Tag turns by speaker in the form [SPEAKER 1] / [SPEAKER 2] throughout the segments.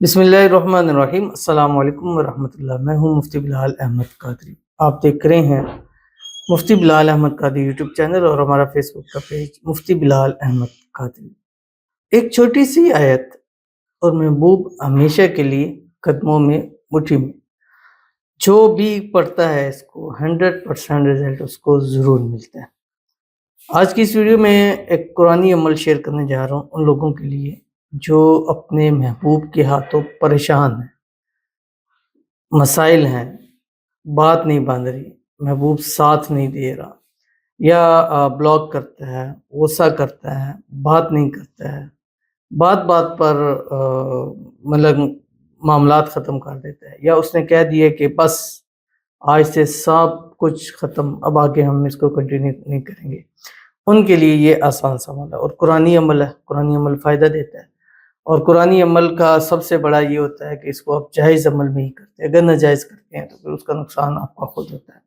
[SPEAKER 1] بسم اللہ الرحمن الرحیم۔ السلام علیکم ورحمۃ اللہ۔ میں ہوں مفتی بلال احمد قادری۔ آپ دیکھ رہے ہیں مفتی بلال احمد قادری یوٹیوب چینل اور ہمارا فیس بک کا پیج مفتی بلال احمد قادری۔ ایک چھوٹی سی آیت اور محبوب ہمیشہ کے لیے قدموں میں مٹھی میں، جو بھی پڑھتا ہے اس کو 100% رزلٹ اس کو ضرور ملتا ہے۔ آج کی اس ویڈیو میں ایک قرآنی عمل شیئر کرنے جا رہا ہوں ان لوگوں کے لیے جو اپنے محبوب کے ہاتھوں پریشان ہیں، مسائل ہیں، بات نہیں باندھ رہی، محبوب ساتھ نہیں دے رہا، یا بلاک کرتا ہے، غصہ کرتا ہے، بات نہیں کرتا ہے، بات بات پر مطلب معاملات ختم کر دیتا ہے، یا اس نے کہہ دیا کہ بس آج سے سب کچھ ختم، اب آگے ہم اس کو کنٹینیو نہیں کریں گے۔ ان کے لیے یہ آسان سا عمل ہے اور قرآنی عمل ہے۔ قرآنی عمل فائدہ دیتا ہے، اور قرآنی عمل کا سب سے بڑا یہ ہوتا ہے کہ اس کو آپ جائز عمل میں ہی کرتے ہیں۔ اگر ناجائز کرتے ہیں تو پھر اس کا نقصان آپ کا خود ہوتا ہے۔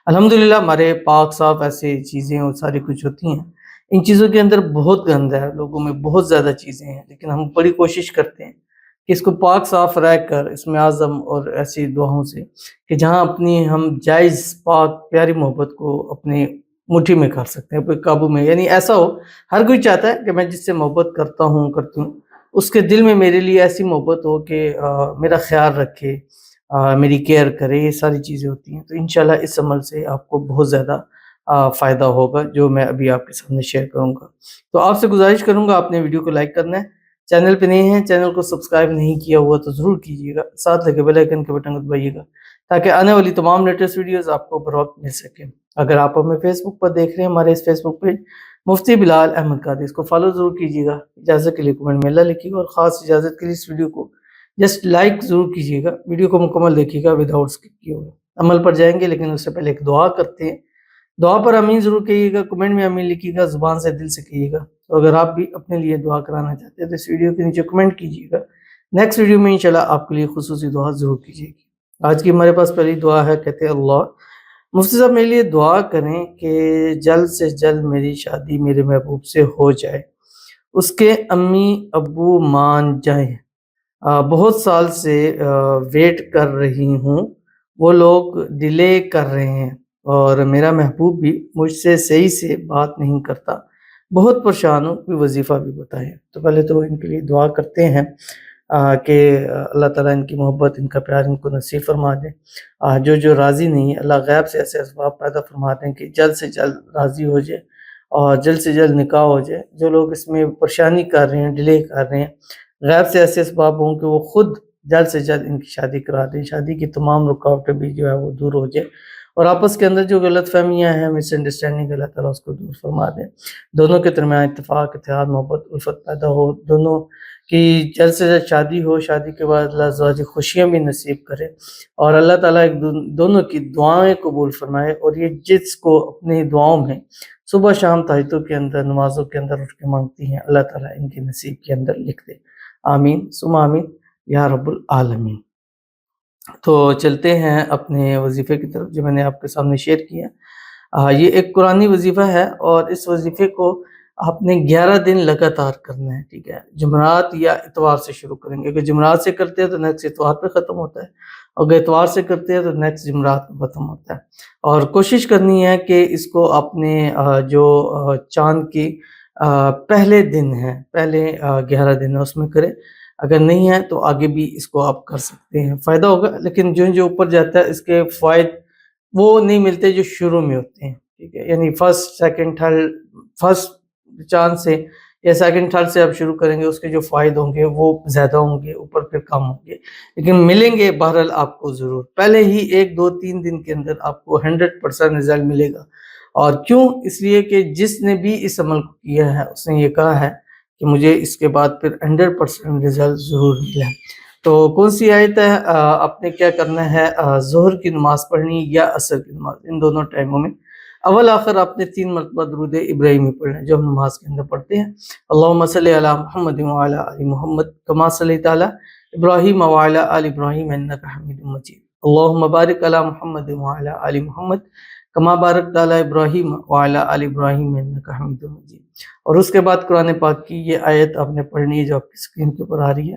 [SPEAKER 1] الحمدللہ ہمارے پاک صاف ایسے چیزیں اور ساری کچھ ہوتی ہیں، ان چیزوں کے اندر بہت گند ہے، لوگوں میں بہت زیادہ چیزیں ہیں، لیکن ہم بڑی کوشش کرتے ہیں کہ اس کو پاک صاف رہ کر اس میں اعظم اور ایسی دعاؤں سے کہ جہاں اپنی ہم جائز پاک پیاری محبت کو اپنے مٹھی میں کر سکتے ہیں، کوئی قابو میں، یعنی ایسا ہو۔ ہر کوئی چاہتا ہے کہ میں جس سے محبت کرتا ہوں کرتی ہوں اس کے دل میں میرے لیے ایسی محبت ہو کہ میرا خیال رکھے، میری کیئر کرے، یہ ساری چیزیں ہوتی ہیں۔ تو انشاءاللہ اس عمل سے آپ کو بہت زیادہ فائدہ ہوگا جو میں ابھی آپ کے سامنے شیئر کروں گا۔ تو آپ سے گزارش کروں گا، آپ نے ویڈیو کو لائک کرنا ہے، چینل پہ نہیں ہیں، چینل کو سبسکرائب نہیں کیا ہوا تو ضرور کیجیے گا، ساتھ لگے بیل آئیکن کے بٹن کو دبائیے گا تاکہ آنے والی تمام لیٹسٹ ویڈیوز آپ کو بر وقت مل سکیں۔ اگر آپ ہمیں فیس بک پر دیکھ رہے ہیں، ہمارے اس فیس بک پیج مفتی بلال احمد قادری، اس کو فالو ضرور کیجیے گا، اجازت کے لیے کمنٹ میں اللہ لکھیے گا، اور خاص اجازت کے لیے اس ویڈیو کو جسٹ لائک ضرور کیجیے گا، ویڈیو کو مکمل دیکھیے گا وداؤٹ اسکپ کیے ہوئے۔ عمل پر جائیں گے لیکن اس سے پہلے ایک دعا کرتے ہیں۔ دعا پر آمین ضرور کہیے گا، کمنٹ میں آمین لکھیے گا، زبان سے دل سے کہیے گا۔ تو اگر آپ بھی اپنے لیے دعا کرانا چاہتے ہیں تو اس ویڈیو کے نیچے کمنٹ کیجیے گا، نیکسٹ ویڈیو میں انشاءاللہ آپ کے لیے خصوصی دعا ضرور کیجیے گی۔ آج کی ہمارے پاس پہلی دعا ہے، کہتے ہیں اللہ مفتی صاحب میرے لیے دعا کریں کہ جلد سے جلد میری شادی میرے محبوب سے ہو جائے، اس کے امی ابو مان جائیں، بہت سال سے ویٹ کر رہی ہوں، وہ لوگ ڈیلے کر رہے ہیں، اور میرا محبوب بھی مجھ سے صحیح سے بات نہیں کرتا، بہت پریشان ہوں، کوئی وظیفہ بھی بتائیں۔ تو پہلے تو ان کے لیے دعا کرتے ہیں کہ اللہ تعالیٰ ان کی محبت، ان کا پیار ان کو نصیب فرما دیں۔ جو راضی نہیں ہے، اللہ غیب سے ایسے اسباب پیدا فرما دیں کہ جلد سے جلد راضی ہو جائے اور جلد سے جلد نکاح ہو جائے۔ جو لوگ اس میں پریشانی کر رہے ہیں، ڈیلے کر رہے ہیں، غیب سے ایسے اسباب ہوں کہ وہ خود جلد سے جلد ان کی شادی کرا دیں، شادی کی تمام رکاوٹیں بھی جو ہے وہ دور ہو جائے، اور آپس کے اندر جو غلط فہمیاں ہیں، مس انڈرسٹینڈنگ، اللہ تعالیٰ اس کو دور فرما دیں۔ دونوں کے درمیان اتفاق، اتحاد، محبت، الفت پیدا ہو، دونوں کی جلد سے جلد شادی ہو، شادی کے بعد اللہ ازواجی خوشیاں بھی نصیب کرے، اور اللہ تعالیٰ دونوں کی دعائیں قبول فرمائے، اور یہ جس کو اپنی دعاؤں میں صبح شام تہجدوں کے اندر، نمازوں کے اندر اٹھ کے مانگتی ہیں، اللہ تعالیٰ ان کے نصیب کے اندر لکھ دے۔ آمین ثم آمین یا رب العالمین۔ تو چلتے ہیں اپنے وظیفے کی طرف جو میں نے آپ کے سامنے شیئر کیا۔ یہ ایک قرآنی وظیفہ ہے، اور اس وظیفے کو آپ نے 11 دن لگاتار کرنا ہے، ٹھیک ہے؟ جمعرات یا اتوار سے شروع کریں گے۔ اگر جمعرات سے کرتے ہیں تو نیکسٹ اتوار پہ ختم ہوتا ہے، اگر اتوار سے کرتے ہیں تو نیکسٹ جمعرات پہ ختم ہوتا ہے۔ اور کوشش کرنی ہے کہ اس کو اپنے جو چاند کی پہلے دن ہے، پہلے 11 دن ہے اس میں کریں۔ اگر نہیں ہے تو آگے بھی اس کو آپ کر سکتے ہیں، فائدہ ہوگا۔ لیکن جو اوپر جاتا ہے اس کے فوائد وہ نہیں ملتے جو شروع میں ہوتے ہیں، ٹھیک ہے؟ یعنی فرسٹ سیکنڈ تھرڈ، فرسٹ چاند سے یا سیکنڈ تھرڈ سے آپ شروع کریں گے، اس کے جو فائد ہوں گے وہ زیادہ ہوں گے، اوپر پھر کم ہوں گے، لیکن ملیں گے بہرحال آپ کو ضرور۔ پہلے ہی 1 2 3 دن کے اندر آپ کو 100% رزلٹ ملے گا۔ اور کیوں؟ اس لیے کہ جس نے بھی اس عمل کو کیا ہے اس نے یہ کہا ہے کہ مجھے اس کے بعد پھر 100% رزلٹ ضرور ملا۔ تو کون سی آیت ہے؟ آپ نے کیا کرنا ہے، ظہر کی نماز پڑھنی یا عصر کی نماز، ان دونوں ٹائموں میں اول آخر آپ نے 3 مرتبہ درود ابراہیمی پڑھنا ہے جو ہم نماز کے اندر پڑھتے ہیں۔ اللہم صلی علی محمد وعلی آل محمد کما صلیت علی ابراہیم وعلی آل ابراہیم انک حمید مجید، اللہم بارک علی محمد وعلی آل محمد کما بارکت علی ابراہیم وعلی آل ابراہیم انک حمید مجید۔ اور اس کے بعد قرآن پاک کی یہ آیت آپ نے پڑھنی ہے جو آپ کی اسکرین کے اوپر آ رہی ہے،